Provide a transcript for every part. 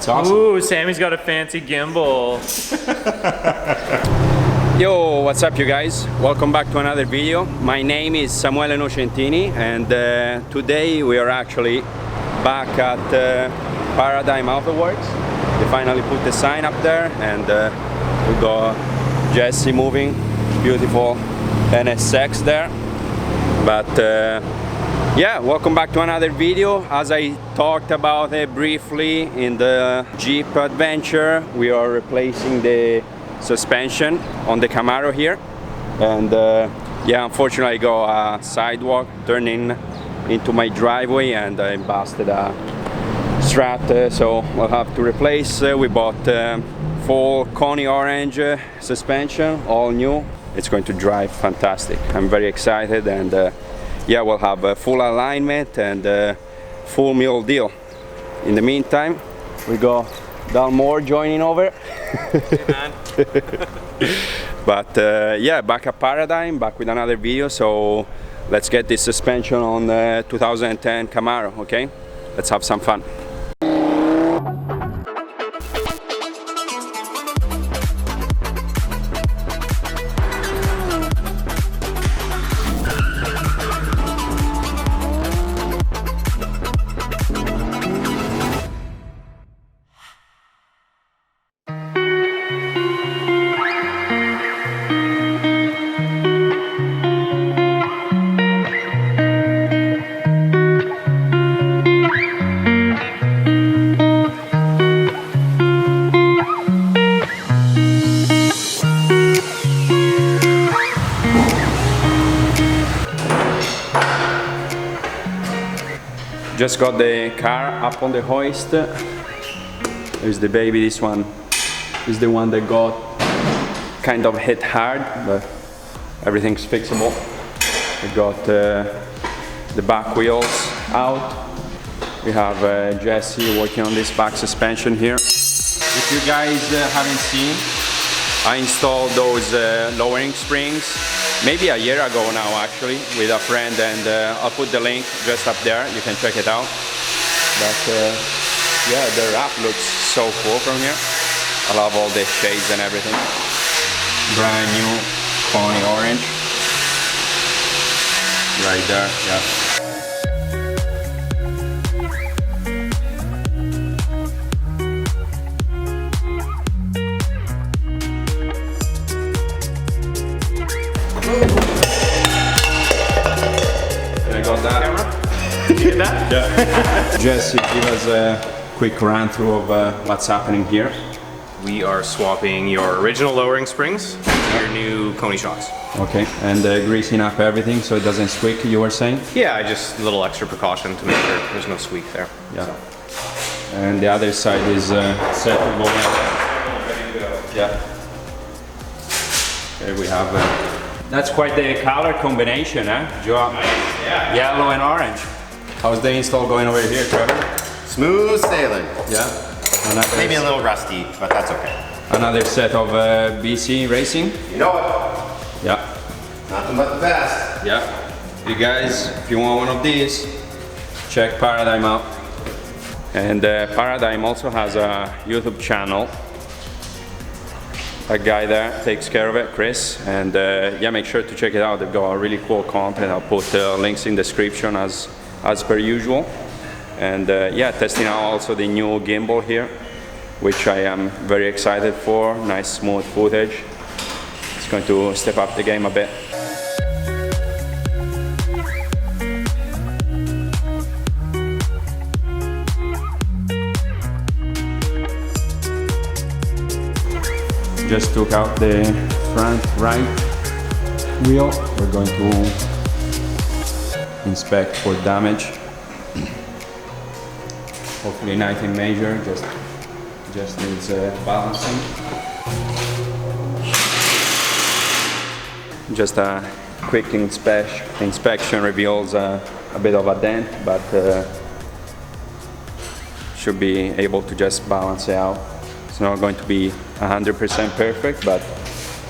It's awesome. Ooh, Sammy's got a fancy gimbal. Yo, what's up you guys? Welcome back to another video. My name is Samuele Nocentini, and today we are actually back at Paradigm Autoworks. They finally put the sign up there, and we got Jesse moving, beautiful NSX there. But yeah, welcome back to another video. As I talked about it briefly in the Jeep adventure, we are replacing the suspension on the Camaro here, and yeah, unfortunately I got a sidewalk turning into my driveway and I busted a strut, so we'll have to replace. We bought full Koni orange suspension, all new. It's going to drive fantastic. I'm very excited, and yeah, we'll have a full alignment and full meal deal. In the meantime, we got Dalmore joining over. Hey, man. But yeah, back at Paradigm, back with another video. So let's get this suspension on 2010 Camaro, okay? Let's have some fun. Just got the car up on the hoist. There's the baby. This one is the one that got kind of hit hard, but everything's fixable. We got the back wheels out. We have Jesse working on this back suspension here. If you guys haven't seen, I installed those lowering springs maybe a year ago now, actually, with a friend, and I'll put the link just up there. You can check it out. But yeah, the wrap looks so cool from here. I love all the shades and everything. Brand new Koni orange. Right there, yeah. Did you get that? Yeah. Jesse, give us a quick run through of what's happening here. We are swapping your original lowering springs to your new Koni shocks. Okay, and greasing up everything so it doesn't squeak, you were saying? Yeah, just a little extra precaution to make sure there's no squeak there. Yeah. So. And the other side is set to go. Ready to go. Yeah. There we have. That's quite the color combination, huh? Nice. Yeah. Yellow and orange. How's the install going over here, Trevor? Smooth sailing. Yeah. Maybe a little rusty, but that's okay. Another set of BC Racing. You know it. Yeah. Nothing but the best. Yeah. You guys, if you want one of these, check Paradigm out. And Paradigm also has a YouTube channel. A guy there takes care of it, Chris, and yeah, make sure to check it out. They've got really cool content. I'll put links in the description as per usual. And yeah, testing out also the new gimbal here, which I am very excited for. Nice smooth footage. It's going to step up the game a bit. Just took out the front right wheel. We're going to inspect for damage. Hopefully nothing major, just needs balancing. Just a quick inspection reveals a bit of a dent, but should be able to just balance it out. It's not going to be 100% perfect, but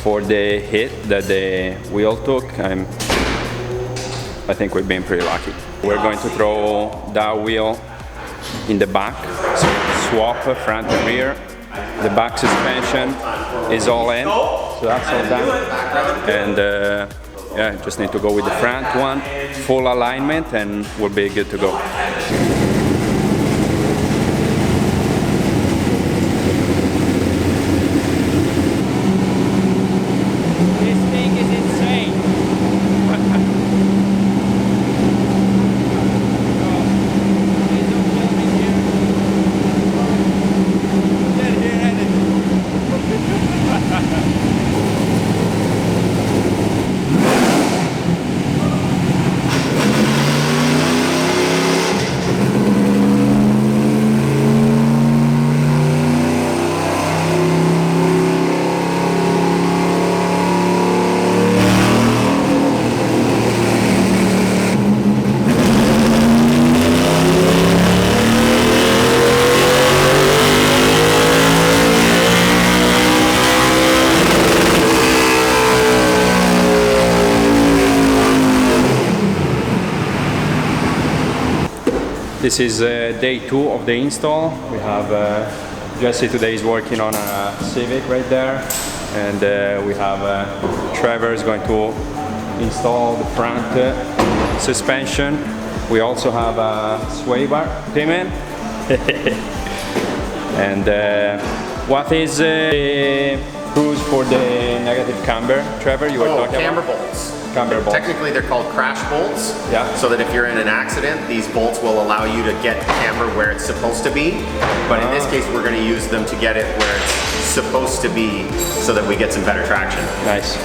for the hit that the wheel took, I think we've been pretty lucky. We're going to throw that wheel in the back, so swap front and rear. The back suspension is all in, so that's all done. And yeah, just need to go with the front one, full alignment, and we'll be good to go. This is day 2 of the install. We have Jesse today is working on a Civic right there, and we have Trevor is going to install the front suspension. We also have a sway bar payment. And what is the cruise for the negative camber, Trevor? You were talking camber about? bolts. Camber bolts. Technically, they're called crash bolts. Yeah. So that if you're in an accident, these bolts will allow you to get camber where it's supposed to be. But in this case, we're going to use them to get it where it's supposed to be, so that we get some better traction. Nice.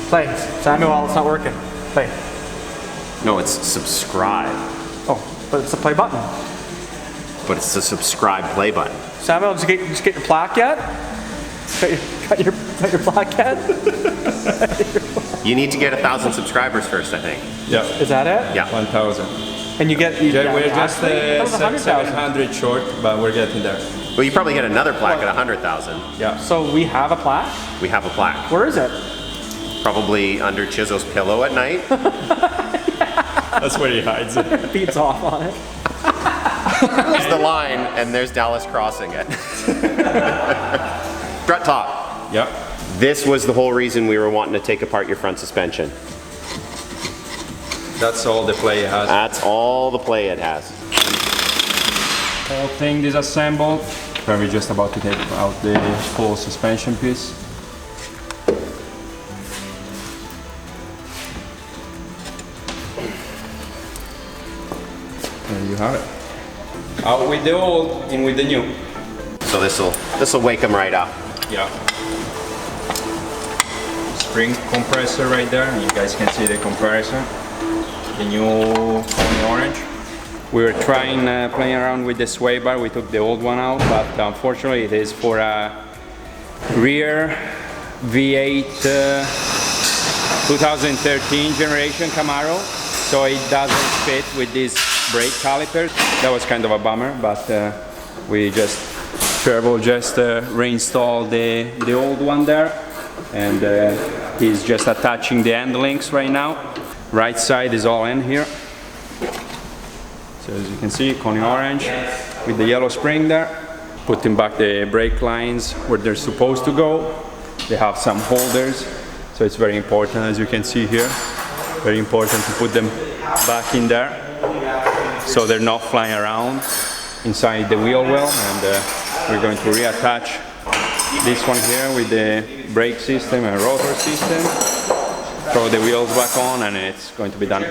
Play. Samuel, it's not working. Play. No, it's subscribe. Oh, but it's the play button. But it's the subscribe play button. Samuel, did you get your plaque yet? Got your plaque yet? You need to get 1,000 subscribers first, I think. Yeah. Is that it? Yeah. 1,000. And you get... Yeah, we're just that was 100,000. 700 short, but we're getting there. Well, you probably get another plaque at 100,000. Yeah. So we have a plaque? We have a plaque. Where is it? Probably under Chizo's pillow at night. That's where he hides it. Beeps off on it. There's the line, and there's Dallas crossing it. Strut top. Yeah. This was the whole reason we were wanting to take apart your front suspension. That's all the play it has. That's all the play it has. Whole thing disassembled. Probably just about to take out the full suspension piece. There you have it. Out with the old, in with the new. So this'll wake them right up. Yeah. Spring compressor right there. You guys can see the compressor. The new Koni orange. We were trying playing around with the sway bar. We took the old one out, but unfortunately it is for a rear V8 2013 generation Camaro, so it doesn't fit with these brake calipers. That was kind of a bummer, but Trevor just reinstalled the old one there, and he's just attaching the end links right now. Right side is all in here. So as you can see, Koni orange with the yellow spring there. Putting back the brake lines where they're supposed to go. They have some holders, so it's very important, as you can see here. Very important to put them back in there, so they're not flying around inside the wheel well. And we're going to reattach this one here with the brake system and rotor system. Throw the wheels back on, and it's going to be done.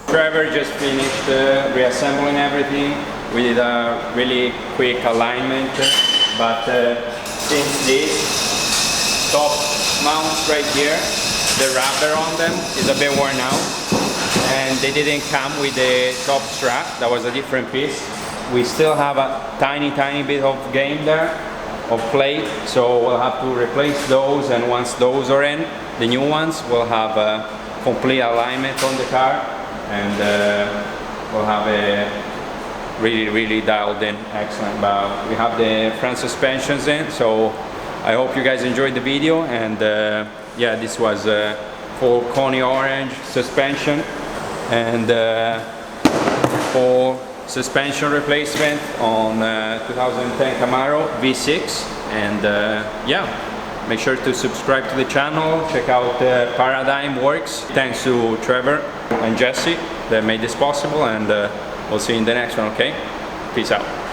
Trevor just finished reassembling everything. We did a really quick alignment, but since this top mounts right here, the rubber on them is a bit worn out, and they didn't come with the top strap. That was a different piece. We still have a tiny bit of game there, of plate, so we'll have to replace those, and once those are in, the new ones, we'll have a complete alignment on the car, and we'll have a really dialed in, excellent. But we have the front suspensions in, so I hope you guys enjoyed the video, and yeah, this was for Koni orange suspension, and for suspension replacement on 2010 Camaro V6, and yeah, make sure to subscribe to the channel, check out Paradigm Works. Thanks to Trevor and Jesse that made this possible, and we'll see you in the next one, okay? Peace out.